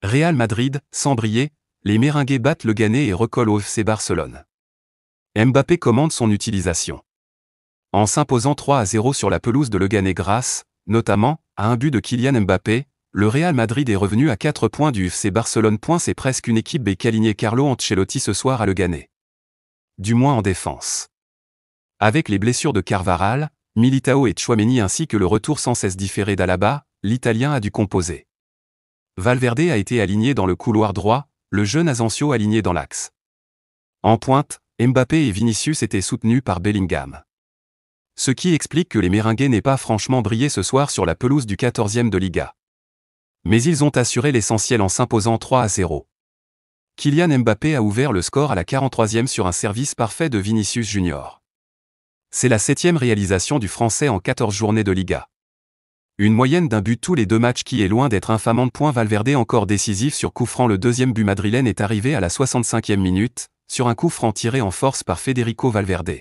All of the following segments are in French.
Real Madrid, sans briller, les Merengues battent le Ghané et recollent au FC Barcelone. Mbappé commande son utilisation. En s'imposant 3-0 sur la pelouse de Le Ghané grâce, notamment, à un but de Kylian Mbappé, le Real Madrid est revenu à 4 points du FC Barcelone. C'est presque une équipe B qu'alignait Carlo Ancelotti ce soir à Le Ghané. Du moins en défense. Avec les blessures de Carvajal, Militao et Tchouaméni ainsi que le retour sans cesse différé d'Alaba, l'Italien a dû composer. Valverde a été aligné dans le couloir droit, le jeune Asensio aligné dans l'axe. En pointe, Mbappé et Vinicius étaient soutenus par Bellingham. Ce qui explique que les Merengues n'aient pas franchement brillé ce soir sur la pelouse du 14e de Liga. Mais ils ont assuré l'essentiel en s'imposant 3-0. Kylian Mbappé a ouvert le score à la 43e sur un service parfait de Vinicius Junior. C'est la 7e réalisation du Français en 14 journées de Liga. Une moyenne d'un but tous les 2 matchs qui est loin d'être infamante. Valverde encore décisif sur coup franc. Le deuxième but madrilène est arrivé à la 65e minute, sur un coup franc tiré en force par Federico Valverde.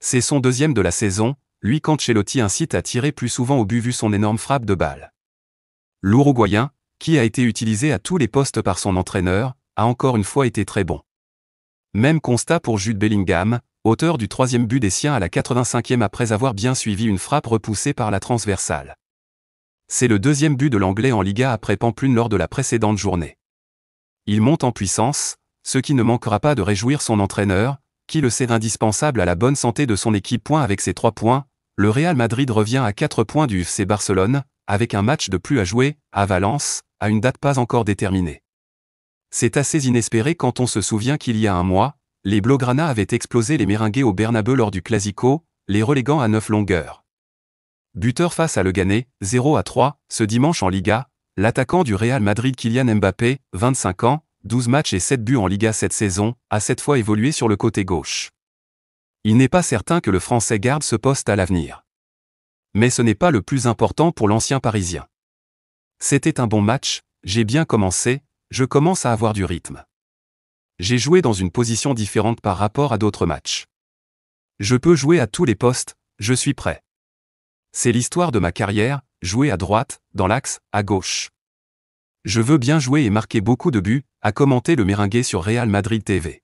C'est son deuxième de la saison, lui qu'Ancelotti incite à tirer plus souvent au but vu son énorme frappe de balle. L'Uruguayen, qui a été utilisé à tous les postes par son entraîneur, a encore une fois été très bon. Même constat pour Jude Bellingham, auteur du 3e but des siens à la 85e après avoir bien suivi une frappe repoussée par la transversale. C'est le 2e but de l'Anglais en Liga après Pamplune lors de la précédente journée. Il monte en puissance, ce qui ne manquera pas de réjouir son entraîneur, qui le sait indispensable à la bonne santé de son équipe. Avec ses 3 points, le Real Madrid revient à 4 points du FC Barcelone, avec un match de plus à jouer, à Valence, à une date pas encore déterminée. C'est assez inespéré quand on se souvient qu'il y a un mois, les Blaugrana avaient explosé les Merengues au Bernabeu lors du Clasico, les reléguant à 9 longueurs. Buteur face à Le Ghané, 0-3, ce dimanche en Liga, l'attaquant du Real Madrid Kylian Mbappé, 25 ans, 12 matchs et 7 buts en Liga cette saison, a cette fois évolué sur le côté gauche. Il n'est pas certain que le Français garde ce poste à l'avenir. Mais ce n'est pas le plus important pour l'ancien Parisien. C'était un bon match, j'ai bien commencé, je commence à avoir du rythme. J'ai joué dans une position différente par rapport à d'autres matchs. Je peux jouer à tous les postes, je suis prêt. C'est l'histoire de ma carrière, jouer à droite, dans l'axe, à gauche. Je veux bien jouer et marquer beaucoup de buts, a commenté le Merengue sur Real Madrid TV.